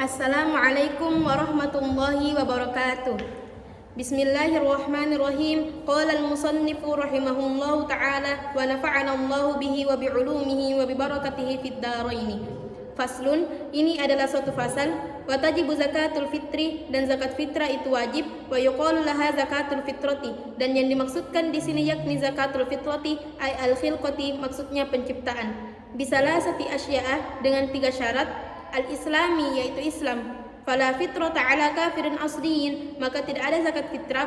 Assalamualaikum warahmatullahi wabarakatuh. Bismillahirrahmanirrahim. Qala al-musannifu rahimahullahu ta'ala wa nafa'ana Allahu bihi wa bi'ulumihi wa bibarakatihi fid dharaini. Faslun, ini adalah suatu fasal. Wa tajibu zakatul fitri, dan zakat fitrah itu wajib. Wa yuqalu laha zakatul fitrati, dan yang dimaksudkan di sini yakni zakatul fitrati ay al-khilqati, maksudnya penciptaan. Bisalasati asya'a, dengan 3 syarat. Al-islami, yaitu Islam. Fala fitrata ala kafirin asliyin, maka tidak ada zakat fitrah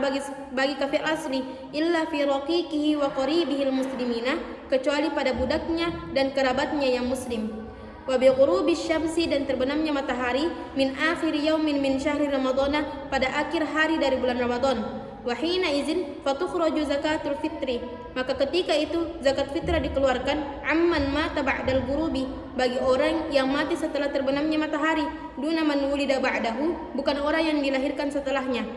bagi kafir asli, illa fi raqiqihi wa qaribihil muslimina, kecuali pada budaknya dan kerabatnya yang muslim. Wa bi ghurubis syamsi, dan terbenamnya matahari, min akhir yaumin min syahri ramadhana, pada akhir hari dari bulan Ramadan. Wa hina izin fatukhraju zakatul fitri, maka ketika itu zakat fitrah dikeluarkan amman mata ba'dal ghurubi, bagi orang yang mati setelah terbenamnya matahari, duna man wulida ba'dahu, bukan orang yang dilahirkan setelahnya.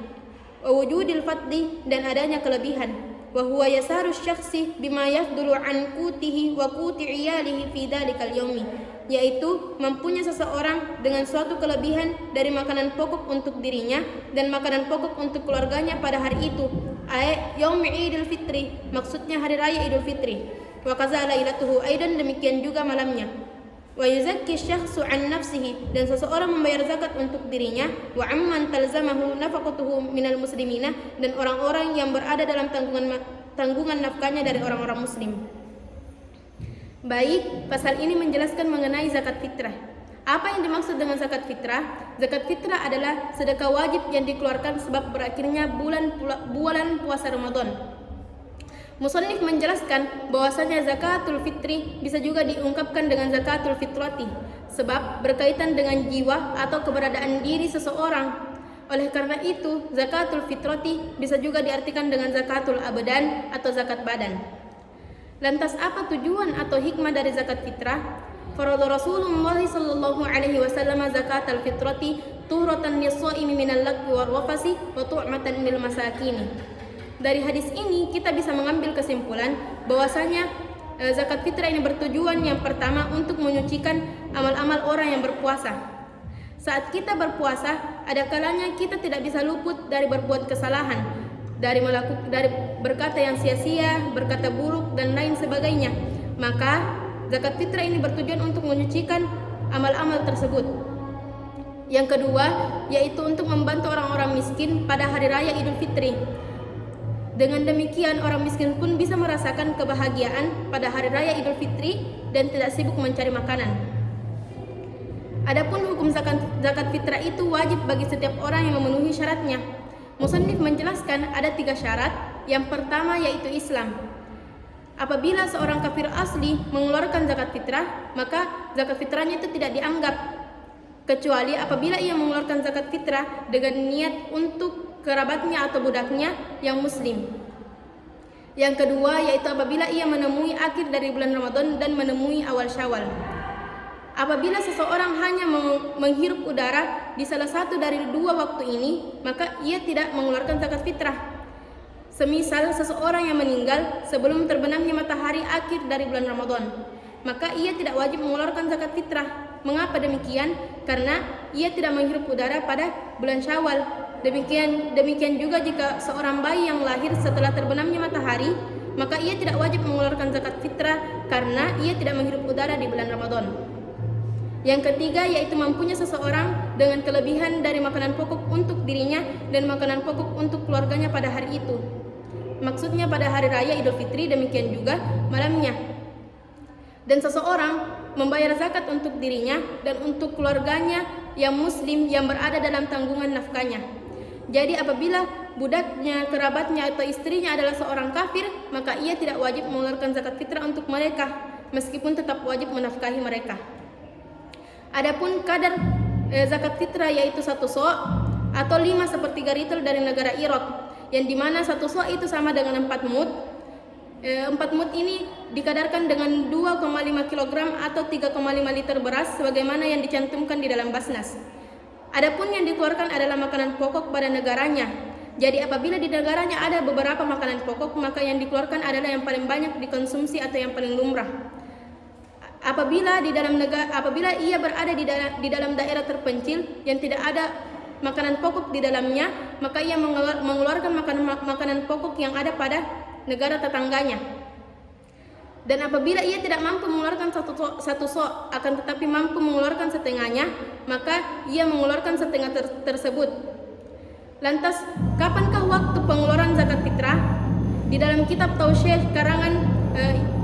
Wa wujudil fadli, dan adanya kelebihan. Wa huwa yasaru syakhsi bima yafdulu an qutihi wa quti iyalihi fi dzalikal yaumi, yaitu mempunyai seseorang dengan suatu kelebihan dari makanan pokok untuk dirinya dan makanan pokok untuk keluarganya pada hari itu, yaum Idul Fitri, maksudnya hari raya Idul Fitri. Wa kaza lailatuhu aidan, demikian juga malamnya. Wa yuzakki syakhsu an nafsihi, dan seseorang membayar zakat untuk dirinya, wa amman talzamahu nafaqatuhu minal muslimina, dan orang-orang yang berada dalam tanggungan nafkahnya dari orang-orang muslim. Baik, pasal ini menjelaskan mengenai zakat fitrah. Apa yang dimaksud dengan zakat fitrah? Zakat fitrah adalah sedekah wajib yang dikeluarkan sebab berakhirnya bulan puasa Ramadan. Musannif menjelaskan bahwasanya zakatul fitri bisa juga diungkapkan dengan zakatul fitrati, sebab berkaitan dengan jiwa atau keberadaan diri seseorang. Oleh karena itu, zakatul fitrati bisa juga diartikan dengan zakatul abdan atau zakat badan. Lantas apa tujuan atau hikmah dari zakat fitrah? Farada Rasulullah sallallahu alaihi wasallam zakatul fitrati tuhratan lis-shaimi minal lagwi war rafasi wa tu'matan lil masakini. Dari hadis ini kita bisa mengambil kesimpulan bahwasanya zakat fitrah ini bertujuan yang pertama untuk menyucikan amal-amal orang yang berpuasa. Saat kita berpuasa, ada kalanya kita tidak bisa luput dari berbuat kesalahan, dari berkata yang sia-sia, berkata buruk dan lain sebagainya. Maka zakat fitrah ini bertujuan untuk menyucikan amal-amal tersebut. Yang kedua, yaitu untuk membantu orang-orang miskin pada hari raya Idul Fitri. Dengan demikian orang miskin pun bisa merasakan kebahagiaan pada hari raya Idul Fitri dan tidak sibuk mencari makanan. Adapun hukum zakat fitrah itu wajib bagi setiap orang yang memenuhi syaratnya. Musannif menjelaskan ada 3 syarat. Yang pertama yaitu Islam. Apabila seorang kafir asli mengeluarkan zakat fitrah, maka zakat fitrahnya itu tidak dianggap, kecuali apabila ia mengeluarkan zakat fitrah dengan niat untuk kerabatnya atau budaknya yang muslim. Yang kedua yaitu apabila ia menemui akhir dari bulan Ramadan dan menemui awal Syawal. Apabila seseorang hanya menghirup udara di salah satu dari 2 waktu ini, maka ia tidak mengeluarkan zakat fitrah. Semisal seseorang yang meninggal sebelum terbenamnya matahari akhir dari bulan Ramadan, maka ia tidak wajib mengeluarkan zakat fitrah. Mengapa demikian? Karena ia tidak menghirup udara pada bulan Syawal. Demikian juga jika seorang bayi yang lahir setelah terbenamnya matahari, maka ia tidak wajib mengeluarkan zakat fitrah karena ia tidak menghirup udara di bulan Ramadan. Yang ketiga yaitu mempunyai seseorang dengan kelebihan dari makanan pokok untuk dirinya dan makanan pokok untuk keluarganya pada hari itu. Maksudnya pada hari raya Idul Fitri, demikian juga malamnya. Dan seseorang membayar zakat untuk dirinya dan untuk keluarganya yang muslim yang berada dalam tanggungan nafkahnya. Jadi apabila budaknya, kerabatnya atau istrinya adalah seorang kafir, maka ia tidak wajib mengeluarkan zakat fitrah untuk mereka, meskipun tetap wajib menafkahi mereka. Adapun kadar zakat fitrah yaitu 1 so' atau 5/3 ritel dari negara Irak, yang dimana 1 so' itu sama dengan 4 mud. 4 mud ini dikadarkan dengan 2,5 kg atau 3,5 liter beras sebagaimana yang dicantumkan di dalam Basnas. Adapun yang dikeluarkan adalah makanan pokok pada negaranya. Jadi apabila di negaranya ada beberapa makanan pokok, maka yang dikeluarkan adalah yang paling banyak dikonsumsi atau yang paling lumrah. apabila ia berada di dalam daerah terpencil yang tidak ada makanan pokok di dalamnya, maka ia mengeluarkan makanan pokok yang ada pada negara tetangganya. Dan apabila ia tidak mampu mengeluarkan satu sok, akan tetapi mampu mengeluarkan setengahnya, maka ia mengeluarkan setengah tersebut. Lantas, kapankah waktu pengeluaran zakat fitrah? Di dalam kitab Tausyih karangan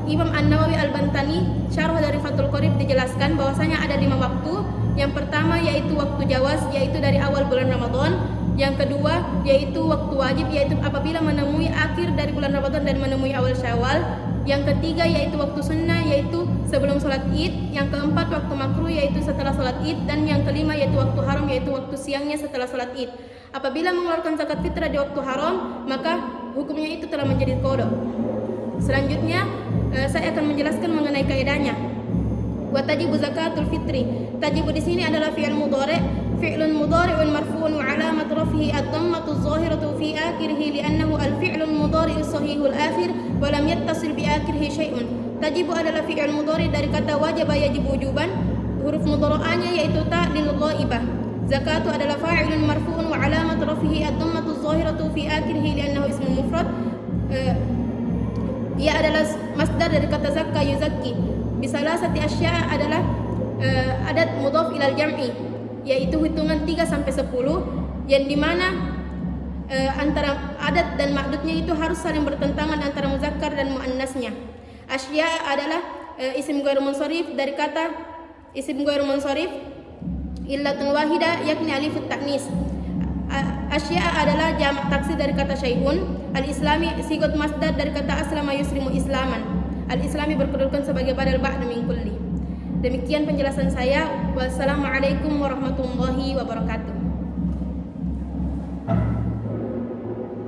Imam An-Nawawi Al-Bantani, syarah dari Fathul Qorib, dijelaskan bahwasanya ada 5 waktu. Yang pertama yaitu waktu jawaz, yaitu dari awal bulan Ramadan. Yang kedua yaitu waktu wajib, yaitu apabila menemui akhir dari bulan Ramadan dan menemui awal Syawal. Yang ketiga yaitu waktu sunnah, yaitu sebelum sholat Id. Yang keempat waktu makruh, yaitu setelah sholat Id. Dan yang kelima yaitu waktu haram, yaitu waktu siangnya setelah sholat Id. Apabila mengeluarkan zakat fitrah di waktu haram, maka hukumnya itu telah menjadi qada. Selanjutnya saya akan menjelaskan mengenai kaidahnya. Wa tajibu zakatul fitri. Tajibu di sini adalah fi'il mudhari', fi'lun mudhari'un marfu'un wa 'alamat raf'ihi ad-dhammatu adh-dhahiratu fi akhirih li'annahu al-fi'lul mudhari'u sahihul akhir wa lam yattasil bi akhirih syai'un. Tajibu adalah fi'il mudhari' dari kata wajaba yajibu wujuban. Huruf mudhari'anya yaitu ta lil ghaibah. Zakatu adalah fa'ilun marfu'un wa 'alamat raf'ihi ad-dhammatu adh-dhahiratu fi akhirih li'annahu ismun mufrad. Ia adalah masdar dari kata zakka yuzakki. Bisalasati asya' adalah adat mudhaf ilal jam'i, yaitu hitungan 3 sampai 10, yang dimana antara adat dan ma'dudnya itu harus saling bertentangan antara muzakkar dan muannasnya. Asya' adalah isim ghair munsharif dari kata isim ghair munsharif illatun wahida yakni alifut ta'nis. Asya' adalah jamak taksir dari kata syai'un. Al-islami sigot masdar dari kata aslama yuslimu islaman. Al-islami berkedudukan sebagai badal ba'da min kulli. Demikian penjelasan saya. Wassalamualaikum warahmatullahi wabarakatuh.